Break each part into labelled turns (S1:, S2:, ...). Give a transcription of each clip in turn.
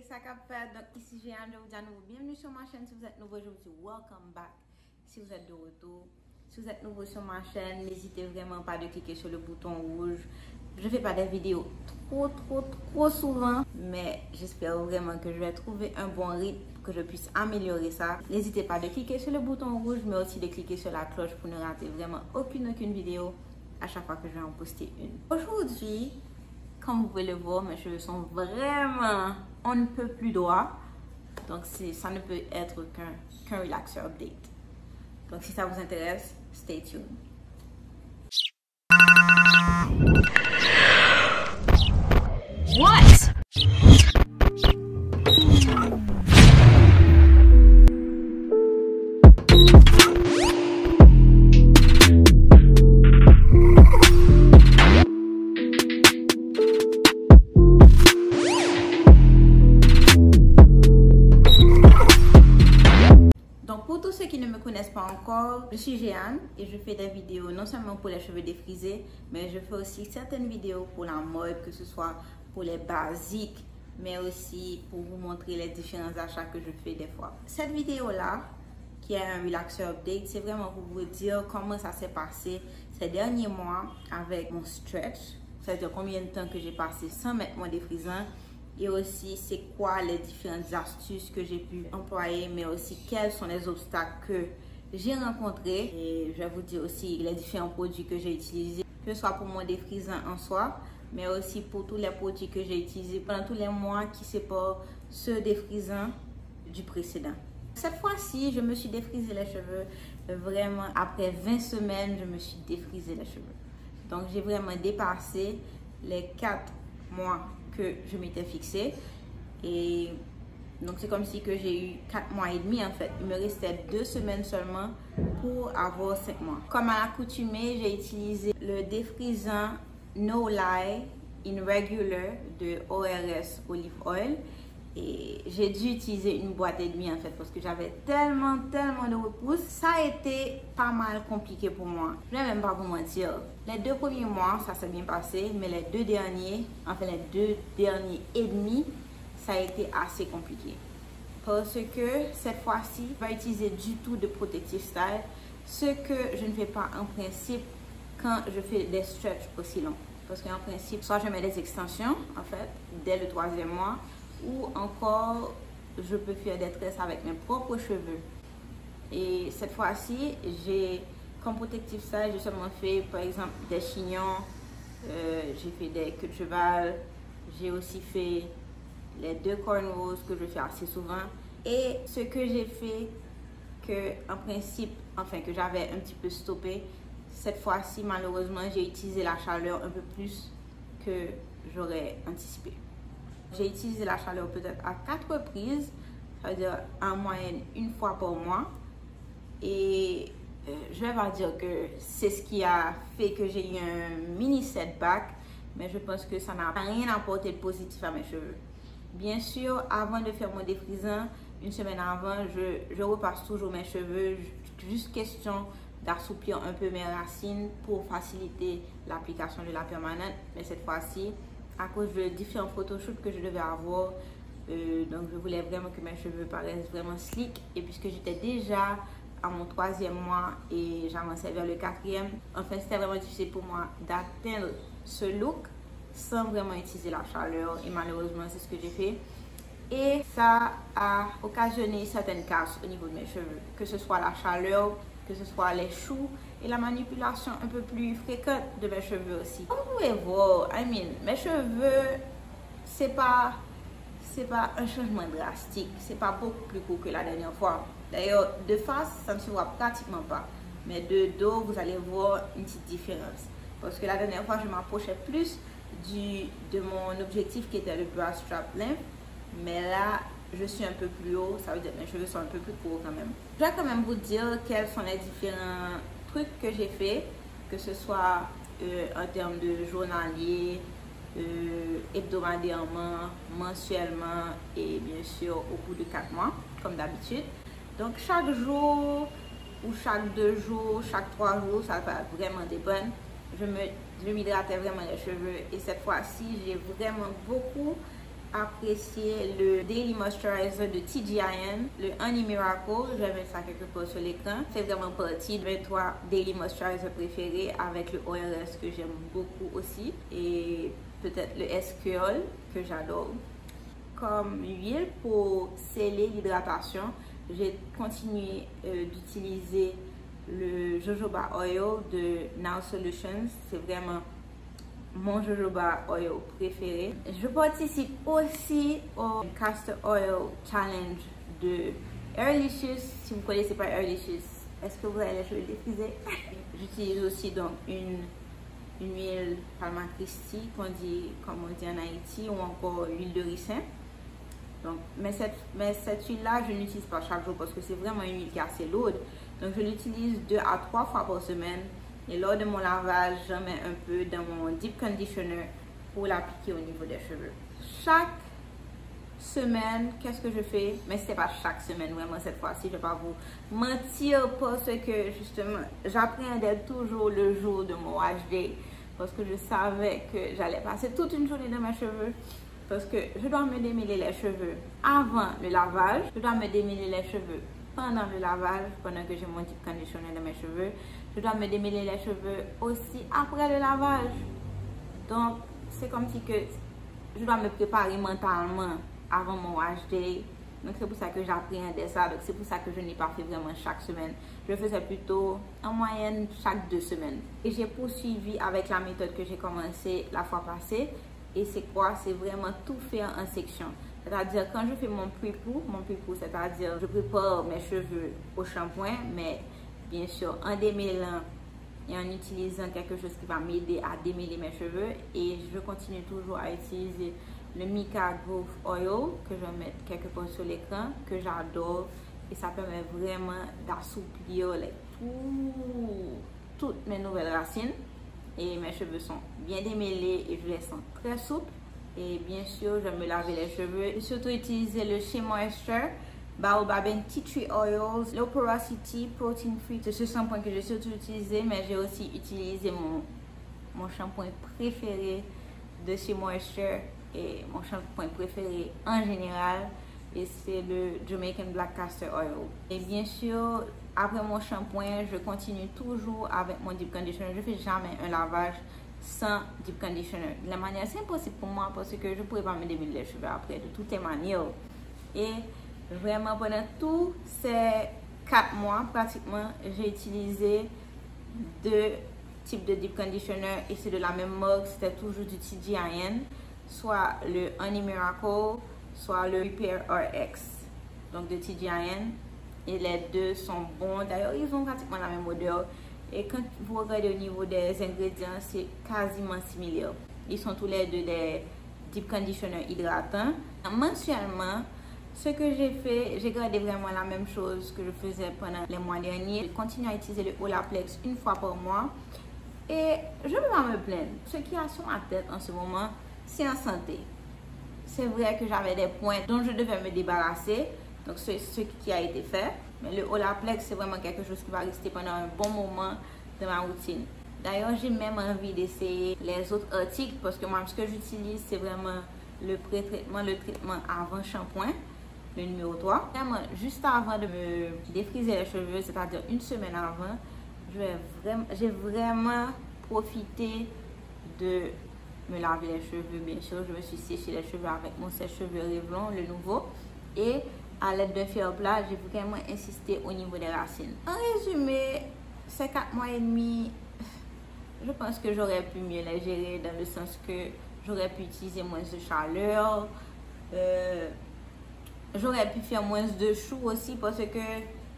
S1: ça qu'a fait. Donc ici j'ai Anne, je vous dis à nouveau bienvenue sur ma chaîne. Si vous êtes nouveau, je vous dis welcome back. Si vous êtes de retour, si vous êtes nouveau sur ma chaîne, n'hésitez vraiment pas de cliquer sur le bouton rouge. Je fais pas des vidéos trop souvent, mais j'espère vraiment que je vais trouver un bon rythme pour que je puisse améliorer ça. N'hésitez pas de cliquer sur le bouton rouge, mais aussi de cliquer sur la cloche pour ne rater vraiment aucune vidéo à chaque fois que je vais en poster une. Aujourd'hui, comme vous pouvez le voir, mes cheveux sont vraiment, on ne peut plus droit. Donc ça ne peut être qu'un relaxer update. Donc si ça vous intéresse, stay tuned.
S2: What?
S1: Donc pour tous ceux qui ne me connaissent pas encore, je suis Jeanne et je fais des vidéos non seulement pour les cheveux défrisés, mais je fais aussi certaines vidéos pour la mode, que ce soit pour les basiques, mais aussi pour vous montrer les différents achats que je fais des fois. Cette vidéo-là, qui est un relaxer update, c'est vraiment pour vous dire comment ça s'est passé ces derniers mois avec mon stretch, c'est-à-dire combien de temps que j'ai passé sans mettre mon défrisant, et aussi c'est quoi les différentes astuces que j'ai pu employer, mais aussi quels sont les obstacles que j'ai rencontrés. Et je vais vous dire aussi les différents produits que j'ai utilisés, que ce soit pour mon défrisant en soi, mais aussi pour tous les produits que j'ai utilisés pendant tous les mois qui séparent ce défrisant du précédent. Cette fois-ci, je me suis défrisé les cheveux. Vraiment, après 20 semaines, je me suis défrisé les cheveux. Donc, j'ai vraiment dépassé les 4 mois que je m'étais fixé. Et donc, c'est comme si que j'ai eu 4 mois et demi en fait. Il me restait 2 semaines seulement pour avoir 5 mois. Comme à l'accoutumée, j'ai utilisé le défrisant No Lie in Regular de ORS Olive Oil. Et j'ai dû utiliser une boîte et demie en fait parce que j'avais tellement de repousse. Ça a été pas mal compliqué pour moi. Je vais même pas vous mentir. Les 2 premiers mois, ça s'est bien passé, mais les 2 derniers, enfin les 2 derniers et demi, ça a été assez compliqué. Parce que cette fois-ci, je vais utiliser du tout de Protective Style, ce que je ne fais pas en principe quand je fais des stretches aussi longs. Parce qu'en principe, soit je mets des extensions en fait dès le 3e mois, ou encore je peux faire des tresses avec mes propres cheveux. Et cette fois-ci, j'ai comme Protective Style, j'ai seulement fait par exemple des chignons, j'ai fait des queues de cheval, j'ai aussi fait les 2 cornrows que je fais assez souvent. Et ce que j'ai fait, que en principe, enfin que j'avais un petit peu stoppé, cette fois-ci malheureusement j'ai utilisé la chaleur un peu plus que j'aurais anticipé. J'ai utilisé la chaleur peut-être à 4 reprises, ça veut dire en moyenne 1 fois par mois. Et je vais pas dire que c'est ce qui a fait que j'ai eu un mini setback, mais je pense que ça n'a rien apporté de positif à mes cheveux. Bien sûr, avant de faire mon défrisant, une semaine avant, je repasse toujours mes cheveux, juste question d'assouplir un peu mes racines pour faciliter l'application de la permanente. Mais cette fois-ci, à cause de différents photoshoots que je devais avoir, donc je voulais vraiment que mes cheveux paraissent vraiment slick. Et puisque j'étais déjà à mon 3e mois et j'avançais vers le 4e, enfin c'était vraiment difficile pour moi d'atteindre ce look sans vraiment utiliser la chaleur. Et malheureusement c'est ce que j'ai fait. Et ça a occasionné certaines casses au niveau de mes cheveux, que ce soit la chaleur, que ce soit les choux et la manipulation un peu plus fréquente de mes cheveux aussi. Comme vous pouvez voir, mes cheveux, c'est pas un changement drastique, c'est pas beaucoup plus court que la dernière fois. D'ailleurs, de face, ça ne se voit pratiquement pas, mais de dos, vous allez voir une petite différence. Parce que la dernière fois, je m'approchais plus de mon objectif qui était le bra strap length, mais là, je suis un peu plus haut, ça veut dire que mes cheveux sont un peu plus courts quand même. Je vais quand même vous dire quels sont les différents trucs que j'ai fait, que ce soit en termes de journalier, hebdomadairement, mensuellement et bien sûr au bout de 4 mois, comme d'habitude. Donc chaque jour ou chaque 2 jours, chaque 3 jours, ça va vraiment dépendre. Je m'hydratais vraiment les cheveux et cette fois-ci, j'ai vraiment beaucoup apprécié le Daily Moisturizer de TGIN, le Honey Miracle. Je vais mettre ça quelque part sur l'écran. C'est vraiment partie de mes 3 Daily Moisturizer préférés, avec le OLS que j'aime beaucoup aussi et peut-être le SQL que j'adore. Comme huile pour sceller l'hydratation, j'ai continué d'utiliser le jojoba oil de Now Solutions. C'est vraiment mon jojoba oil préféré. Je participe aussi au Castor Oil Challenge de Airlicious. Si vous ne connaissez pas Airlicious, est-ce que vous avez les cheveux défrisés? J'utilise aussi donc une huile Palma Christi, comme on dit en Haïti, ou encore l'huile de ricin. Donc, mais cette huile-là, je n'utilise pas chaque jour parce que c'est vraiment une huile qui est assez lourde. Donc, je l'utilise 2 à 3 fois par semaine. Et lors de mon lavage, j'en mets un peu dans mon deep conditioner pour l'appliquer au niveau des cheveux. Chaque semaine, qu'est-ce que je fais? Mais ce n'est pas chaque semaine, vraiment cette fois-ci, je ne vais pas vous mentir parce que justement, j'appréhendais toujours le jour de mon wash day parce que je savais que j'allais passer toute une journée dans mes cheveux. Parce que je dois me démêler les cheveux avant le lavage. Je dois me démêler les cheveux pendant le lavage, pendant que j'ai mon deep conditioner dans mes cheveux. Je dois me démêler les cheveux aussi après le lavage. Donc, c'est comme si que je dois me préparer mentalement avant mon wash day. Donc, c'est pour ça que j'appréhendais ça. Donc, c'est pour ça que je n'ai pas fait vraiment chaque semaine. Je faisais plutôt en moyenne chaque 2 semaines. Et j'ai poursuivi avec la méthode que j'ai commencé la fois passée. Et c'est quoi? C'est vraiment tout faire en section. C'est-à-dire, quand je fais mon pre-pou, c'est-à-dire, je prépare mes cheveux au shampoing, mais bien sûr, en démêlant et en utilisant quelque chose qui va m'aider à démêler mes cheveux. Et je continue toujours à utiliser le Mica Growth Oil, que je vais mettre quelque part sur l'écran, que j'adore. Et ça permet vraiment d'assouplir toutes mes nouvelles racines. Et mes cheveux sont bien démêlés et je les sens très souples. Et bien sûr, je vais me laver les cheveux. J'ai surtout utilisé le Shea Moisture, Baobab and Tea Tree Oils, Low Porosity, Protein Free. C'est ce shampoing que j'ai surtout utilisé, mais j'ai aussi utilisé mon shampoing préféré de Shea Moisture et mon shampoing préféré en général. Et c'est le Jamaican Black Castor Oil. Et bien sûr, après mon shampoing, je continue toujours avec mon deep conditioner. Je ne fais jamais un lavage sans deep conditioner. De la manière, c'est impossible pour moi parce que je ne pourrais pas me démêler les cheveux après de toutes les manières. Et vraiment, pendant tous ces 4 mois, pratiquement, j'ai utilisé 2 types de deep conditioner et c'est de la même marque. C'était toujours du TGIN, soit le Honey Miracle, soit le Repair RX, donc de TGIN. Et les 2 sont bons. D'ailleurs, ils ont pratiquement la même odeur. Et quand vous regardez au niveau des ingrédients, c'est quasiment similaire. Ils sont tous les 2 des deep conditioners hydratants. Mensuellement, ce que j'ai fait, j'ai gardé vraiment la même chose que je faisais pendant les mois derniers. Je continue à utiliser le Olaplex 1 fois par mois. Et je ne vais pas me plaindre. Ce qui a sur ma tête en ce moment, c'est en santé. C'est vrai que j'avais des points dont je devais me débarrasser. Donc, c'est ce qui a été fait. Mais le Olaplex, c'est vraiment quelque chose qui va rester pendant un bon moment de ma routine. D'ailleurs, j'ai même envie d'essayer les autres articles parce que moi, ce que j'utilise, c'est vraiment le pré-traitement, le traitement avant shampoing, le numéro 3. Vraiment, juste avant de me défriser les cheveux, c'est-à-dire 1 semaine avant, j'ai vraiment profité de me laver les cheveux. Bien sûr, je me suis séché les cheveux avec mon sèche-cheveux Revlon, le nouveau. Et à l'aide d'un fer plat, j'ai vraiment insisté au niveau des racines. En résumé, ces 4 mois et demi, je pense que j'aurais pu mieux les gérer dans le sens que j'aurais pu utiliser moins de chaleur. J'aurais pu faire moins de choux aussi parce que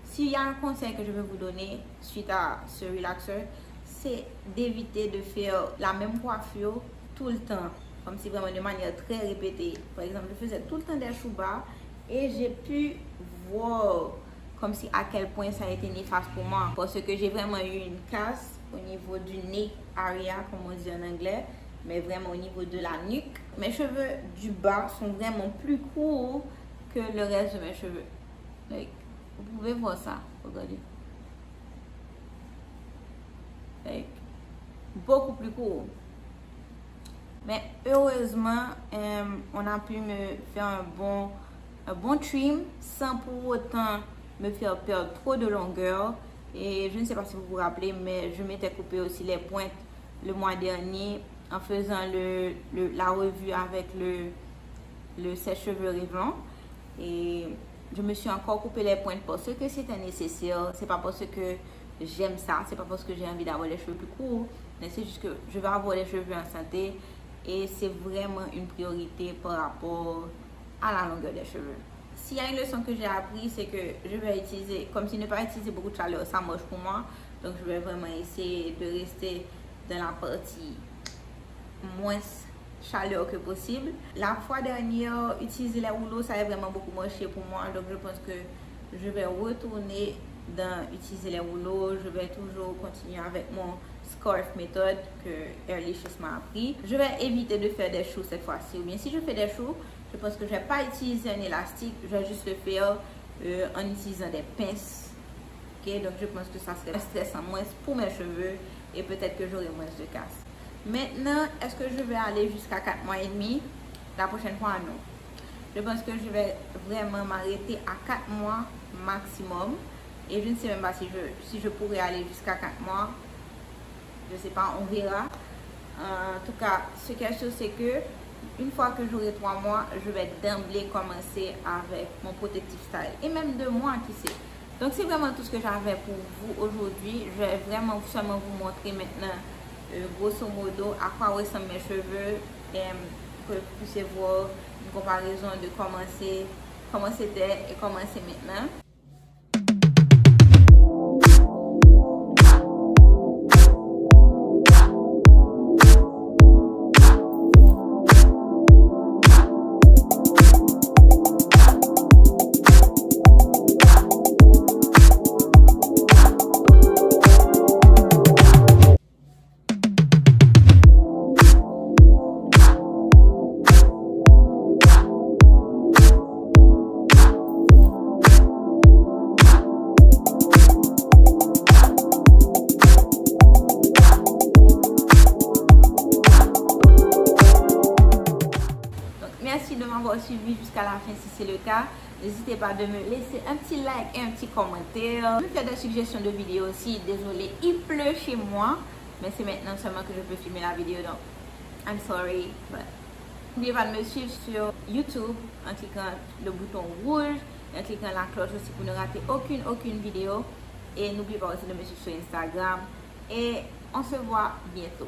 S1: s'il y a un conseil que je vais vous donner suite à ce relaxeur, c'est d'éviter de faire la même coiffure tout le temps. Comme si vraiment de manière très répétée. Par exemple, je faisais tout le temps des choux bas. Et j'ai pu voir comme si à quel point ça a été néfaste pour moi. Parce que j'ai vraiment eu une casse au niveau du neck area, comme on dit en anglais. Mais vraiment au niveau de la nuque. Mes cheveux du bas sont vraiment plus courts que le reste de mes cheveux. Like, vous pouvez voir ça. Regardez. Like, beaucoup plus court. Mais heureusement, on a pu me faire un bon trim sans pour autant me faire perdre trop de longueur. Et je ne sais pas si vous vous rappelez, mais je m'étais coupé aussi les pointes le mois dernier en faisant la revue avec le sèche-cheveux Revlon. Et je me suis encore coupé les pointes parce que c'était nécessaire. C'est pas parce que j'aime ça, c'est pas parce que j'ai envie d'avoir les cheveux plus courts, mais c'est juste que je veux avoir les cheveux en santé et c'est vraiment une priorité par rapport à la longueur des cheveux. S'il y a une leçon que j'ai appris, c'est que je vais utiliser, comme si ne pas utiliser beaucoup de chaleur, ça marche pour moi. Donc je vais vraiment essayer de rester dans la partie moins chaleur que possible. La fois dernière, utiliser les rouleaux, ça a vraiment beaucoup marché pour moi. Donc je pense que je vais retourner dans utiliser les rouleaux. Je vais toujours continuer avec mon scarf méthode que Airlicious m'a appris. Je vais éviter de faire des choux cette fois-ci. Ou bien si je fais des choux, je pense que je ne vais pas utiliser un élastique. Je vais juste le faire en utilisant des pinces. Okay? Donc je pense que ça serait stressant moins pour mes cheveux et peut-être que j'aurai moins de casse. Maintenant, est-ce que je vais aller jusqu'à 4 mois et demi? La prochaine fois, non. Je pense que je vais vraiment m'arrêter à 4 mois maximum. Et je ne sais même pas si je pourrais aller jusqu'à 4 mois. Je ne sais pas, on verra. En tout cas, ce qui est sûr, c'est que une fois que j'aurai 3 mois, je vais d'emblée commencer avec mon protective style. Et même 2 mois, qui sait. Donc, c'est vraiment tout ce que j'avais pour vous aujourd'hui. Je vais vraiment seulement vous montrer maintenant, grosso modo, à quoi ressemblent mes cheveux. Et que vous puissiez voir une comparaison de comment c'était et comment c'est maintenant. Merci de m'avoir suivi jusqu'à la fin si c'est le cas. N'hésitez pas de me laisser un petit like et un petit commentaire. Me faire des suggestions de vidéos aussi. Désolé, il pleut chez moi. Mais c'est maintenant seulement que je peux filmer la vidéo. Donc, I'm sorry. N'oubliez pas de me suivre sur YouTube en cliquant le bouton rouge. Et en cliquant la cloche aussi pour ne rater aucune vidéo. Et n'oubliez pas aussi de me suivre sur Instagram. Et on se voit bientôt.